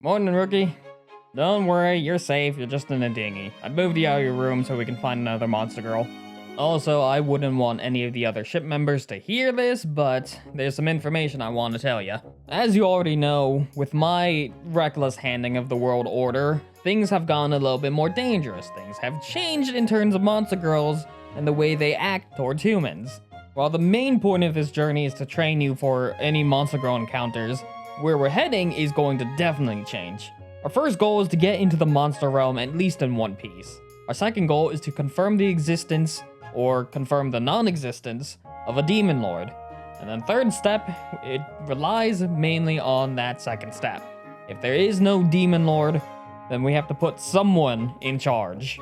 Morning, rookie. Don't worry, you're safe. You're just in a dinghy. I moved you out of your room so we can find another monster girl. Also, I wouldn't want any of the other ship members to hear this, but there's some information I want to tell you. As you already know, with my reckless handing of the world order, things have gone a little bit more dangerous. Things have changed in terms of monster girls and the way they act towards humans. While the main point of this journey is to train you for any monster girl encounters, where we're heading is going to definitely change. Our first goal is to get into the monster realm at least in one piece. Our second goal is to confirm the existence, or confirm the non-existence, of a demon lord. And then third step, it relies mainly on that second step. If there is no demon lord, then we have to put someone in charge.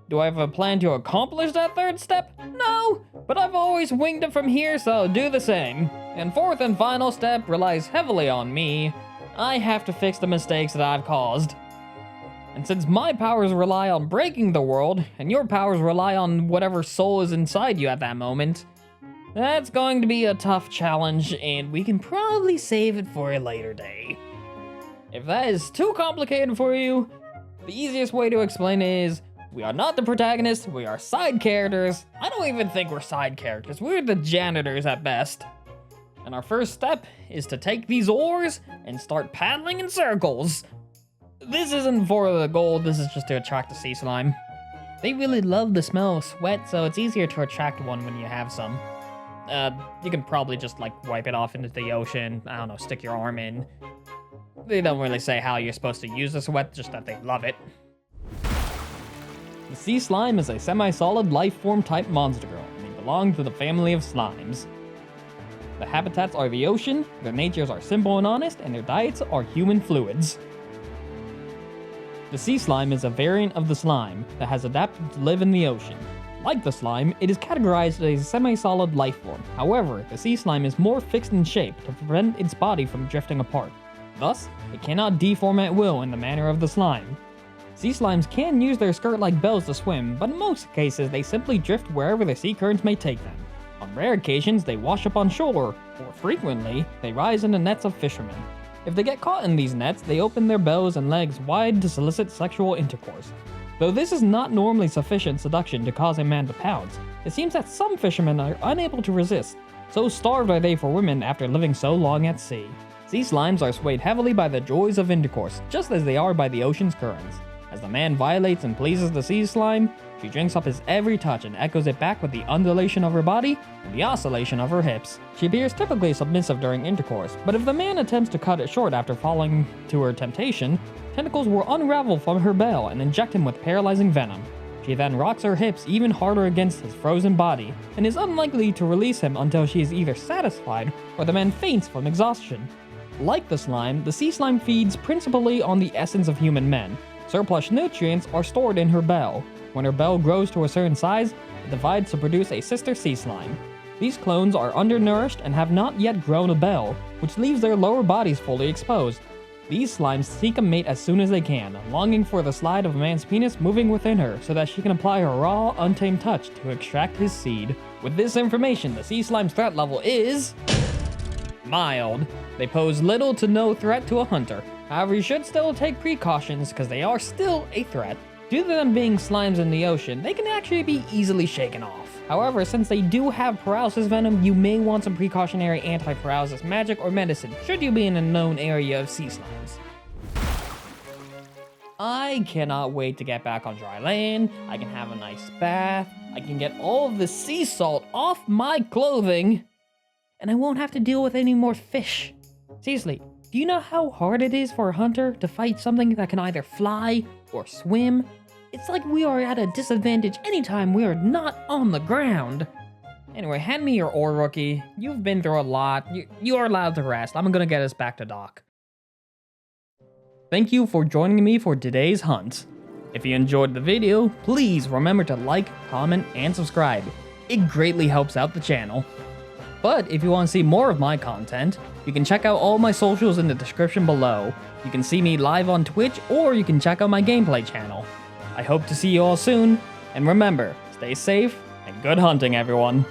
Do I have a plan to accomplish that third step? No, but I've always winged it from here, so I'll do the same. And fourth and final step relies heavily on me. I have to fix the mistakes that I've caused. And since my powers rely on breaking the world, and your powers rely on whatever soul is inside you at that moment, that's going to be a tough challenge, and we can probably save it for a later day. If that is too complicated for you, the easiest way to explain it is, we are not the protagonists, we are side characters. I don't even think we're side characters, we're the janitors at best. And our first step is to take these oars and start paddling in circles. This isn't for the gold, this is just to attract the sea slime. They really love the smell of sweat, so it's easier to attract one when you have some. You can probably just like wipe it off into the ocean, I don't know, stick your arm in. They don't really say how you're supposed to use the sweat, just that they love it. The sea slime is a semi-solid life form type monster girl, and they belong to the family of slimes. The habitats are the ocean, their natures are simple and honest, and their diets are human fluids. The sea slime is a variant of the slime that has adapted to live in the ocean. Like the slime, it is categorized as a semi-solid life form. However, the sea slime is more fixed in shape to prevent its body from drifting apart. Thus, it cannot deform at will in the manner of the slime. Sea slimes can use their skirt-like bells to swim, but in most cases they simply drift wherever the sea currents may take them. On rare occasions, they wash up on shore, or frequently, they rise in the nets of fishermen. If they get caught in these nets, they open their bells and legs wide to solicit sexual intercourse. Though this is not normally sufficient seduction to cause a man to pounce, it seems that some fishermen are unable to resist, so starved are they for women after living so long at sea. Sea slimes are swayed heavily by the joys of intercourse, just as they are by the ocean's currents. As the man violates and pleases the sea slime, she drinks up his every touch and echoes it back with the undulation of her body and the oscillation of her hips. She appears typically submissive during intercourse, but if the man attempts to cut it short after falling to her temptation, tentacles will unravel from her bell and inject him with paralyzing venom. She then rocks her hips even harder against his frozen body, and is unlikely to release him until she is either satisfied or the man faints from exhaustion. Like the slime, the sea slime feeds principally on the essence of human men. Surplus nutrients are stored in her bell. When her bell grows to a certain size, it divides to produce a sister sea slime. These clones are undernourished and have not yet grown a bell, which leaves their lower bodies fully exposed. These slimes seek a mate as soon as they can, longing for the slide of a man's penis moving within her so that she can apply her raw, untamed touch to extract his seed. With this information, the sea slime's threat level is mild. They pose little to no threat to a hunter. However, you should still take precautions because they are still a threat. Due to them being slimes in the ocean, they can actually be easily shaken off. However, since they do have paralysis venom, you may want some precautionary anti-paralysis magic or medicine should you be in a known area of sea slimes. I cannot wait to get back on dry land. I can have a nice bath. I can get all of the sea salt off my clothing. And I won't have to deal with any more fish. Seriously, do you know how hard it is for a hunter to fight something that can either fly or swim? It's like we are at a disadvantage anytime we are not on the ground. Anyway, hand me your oar, rookie. You've been through a lot. You are allowed to rest. I'm gonna get us back to dock. Thank you for joining me for today's hunt. If you enjoyed the video, please remember to like, comment, and subscribe. It greatly helps out the channel. But if you want to see more of my content, you can check out all my socials in the description below. You can see me live on Twitch, or you can check out my gameplay channel. I hope to see you all soon, and remember, stay safe, and good hunting, everyone.